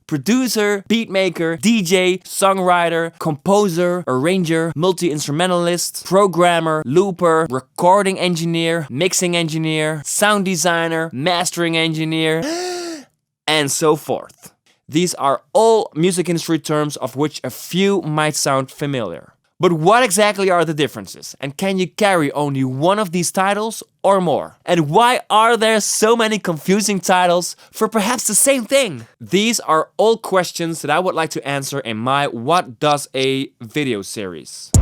Producer, beatmaker, DJ, songwriter, composer, arranger, multi-instrumentalist, programmer, looper, recording engineer, mixing engineer, sound designer, mastering engineer, and so forth. These are all music industry terms of which a few might sound familiar. But what exactly are the differences? And can you carry only one of these titles or more? And why are there so many confusing titles for perhaps the same thing? These are all questions that I would like to answer in my What Does a video series.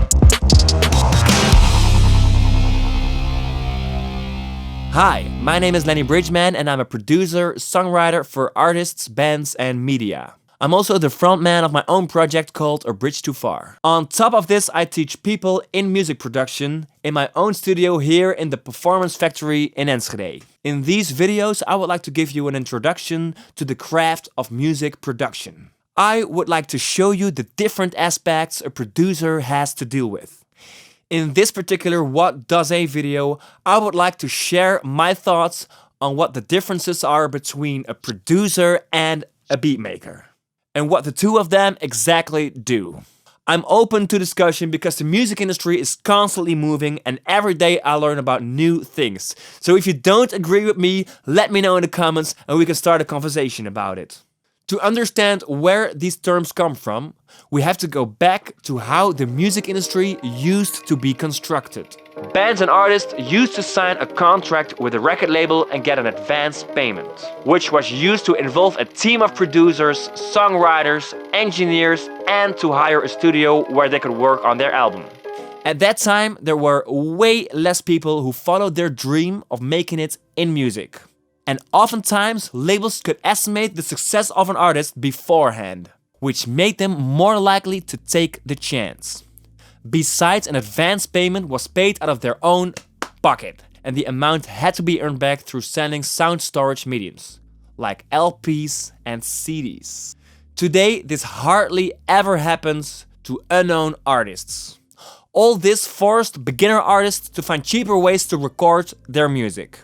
Hi, my name is Lenny Bridgman and I'm a producer, songwriter for artists, bands and media. I'm also the frontman of my own project called A Bridge Too Far. On top of this, I teach people in music production in my own studio here in the Performance Factory in Enschede. In these videos, I would like to give you an introduction to the craft of music production. I would like to show you the different aspects a producer has to deal with. In this particular What Does a video, I would like to share my thoughts on what the differences are between a producer and a beatmaker, and what the two of them exactly do. I'm open to discussion because the music industry is constantly moving and every day I learn about new things. So if you don't agree with me, let me know in the comments and we can start a conversation about it. To understand where these terms come from, we have to go back to how the music industry used to be constructed. Bands and artists used to sign a contract with a record label and get an advance payment, which was used to involve a team of producers, songwriters, engineers, and to hire a studio where they could work on their album. At that time, there were way less people who followed their dream of making it in music. And oftentimes, labels could estimate the success of an artist beforehand, which made them more likely to take the chance. Besides, an advance payment was paid out of their own pocket, and the amount had to be earned back through selling sound storage mediums, like LPs and CDs. Today, this hardly ever happens to unknown artists. All this forced beginner artists to find cheaper ways to record their music.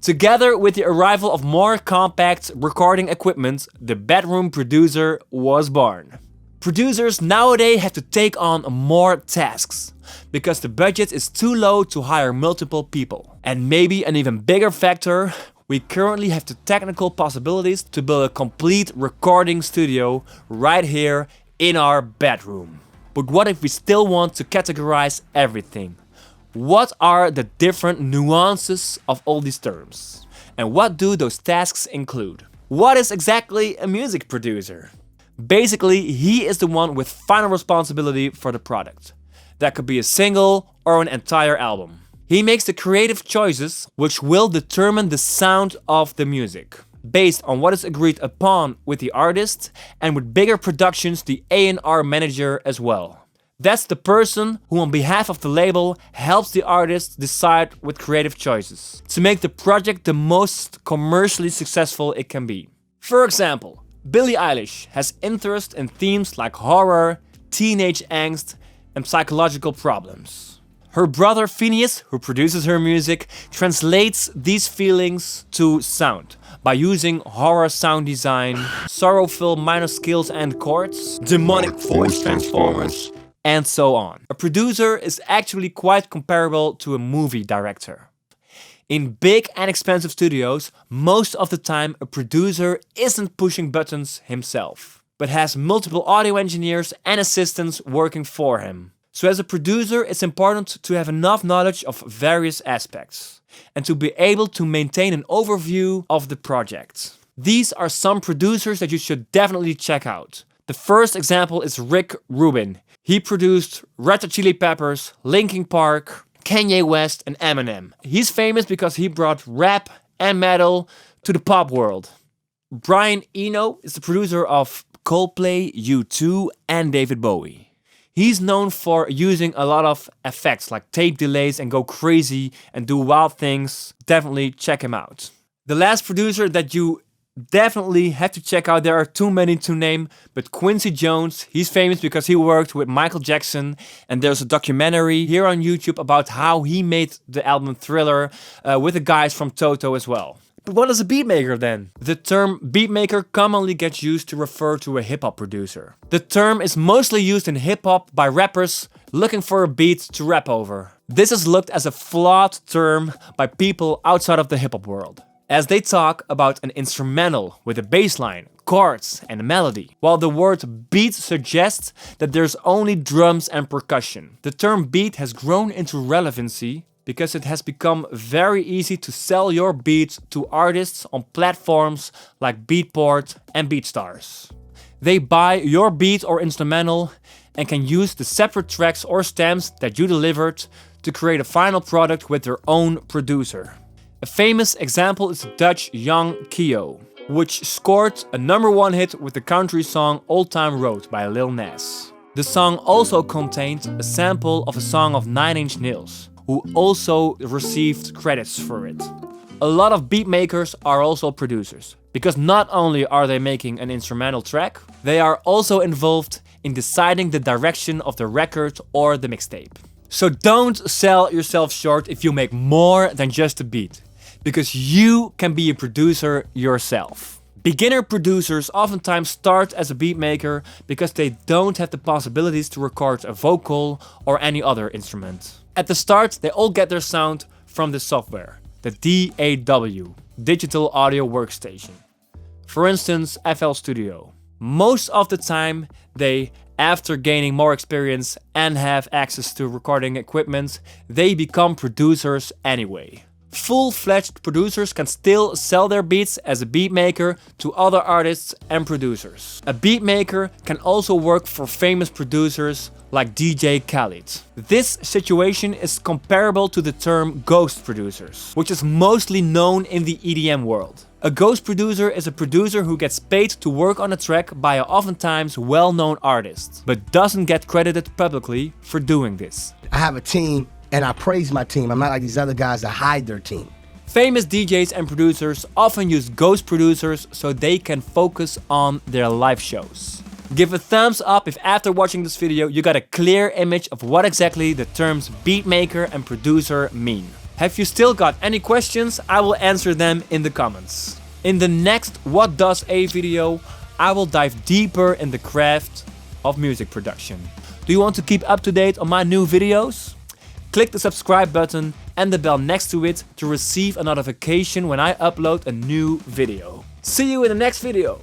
Together with the arrival of more compact recording equipment, the bedroom producer was born. Producers nowadays have to take on more tasks because the budget is too low to hire multiple people. And maybe an even bigger factor, we currently have the technical possibilities to build a complete recording studio right here in our bedroom. But what if we still want to categorize everything? What are the different nuances of all these terms? And what do those tasks include? What is exactly a music producer? Basically, he is the one with final responsibility for the product. That could be a single or an entire album. He makes the creative choices which will determine the sound of the music, based on what is agreed upon with the artist, and with bigger productions, the A&R manager as well. That's the person who on behalf of the label helps the artist decide with creative choices to make the project the most commercially successful it can be. For example, Billie Eilish has interest in themes like horror, teenage angst, and psychological problems. Her brother Phineas, who produces her music, translates these feelings to sound by using horror sound design, sorrowful minor scales and chords, demonic voice transformers, and so on. A producer is actually quite comparable to a movie director. In big and expensive studios, most of the time a producer isn't pushing buttons himself, but has multiple audio engineers and assistants working for him. So as a producer, it's important to have enough knowledge of various aspects and to be able to maintain an overview of the project. These are some producers that you should definitely check out. The first example is Rick Rubin. He produced Red Hot Chili Peppers, Linkin Park, Kanye West and Eminem. He's famous because he brought rap and metal to the pop world. Brian Eno is the producer of Coldplay, U2 and David Bowie. He's known for using a lot of effects like tape delays and go crazy and do wild things. Definitely check him out. The last producer that you definitely have to check out, there are too many to name, but Quincy Jones, he's famous because he worked with Michael Jackson, and there's a documentary here on YouTube about how he made the album Thriller with the guys from Toto as well. But what is a beatmaker then? The term beatmaker commonly gets used to refer to a hip-hop producer. The term is mostly used in hip-hop by rappers looking for a beat to rap over. This is looked as a flawed term by people outside of the hip-hop world, as they talk about an instrumental with a bass line, chords and a melody, while the word beat suggests that there's only drums and percussion. The term beat has grown into relevancy because it has become very easy to sell your beats to artists on platforms like Beatport and BeatStars. They buy your beat or instrumental and can use the separate tracks or stems that you delivered to create a final product with their own producer. A famous example is the Dutch Young Keo, which scored a #1 hit with the country song Old Time Road by Lil Nas. The song also contained a sample of a song of 9 Inch Nails, who also received credits for it. A lot of beatmakers are also producers, because not only are they making an instrumental track, they are also involved in deciding the direction of the record or the mixtape. So don't sell yourself short if you make more than just a beat, because you can be a producer yourself. Beginner producers oftentimes start as a beatmaker because they don't have the possibilities to record a vocal or any other instrument. At the start, they all get their sound from the software, the DAW, Digital Audio Workstation. For instance, FL Studio. Most of the time, they, after gaining more experience and have access to recording equipment, they become producers anyway. Full-fledged producers can still sell their beats as a beatmaker to other artists and producers. A beatmaker can also work for famous producers like DJ Khaled. This situation is comparable to the term ghost producers, which is mostly known in the EDM world. A ghost producer is a producer who gets paid to work on a track by an oftentimes well-known artist, but doesn't get credited publicly for doing this. I have a team and I praise my team. I'm not like these other guys that hide their team. Famous DJs and producers often use ghost producers so they can focus on their live shows. Give a thumbs up if after watching this video you got a clear image of what exactly the terms beatmaker and producer mean. Have you still got any questions? I will answer them in the comments. In the next What Does A video, I will dive deeper in the craft of music production. Do you want to keep up to date on my new videos? Click the subscribe button and the bell next to it to receive a notification when I upload a new video. See you in the next video.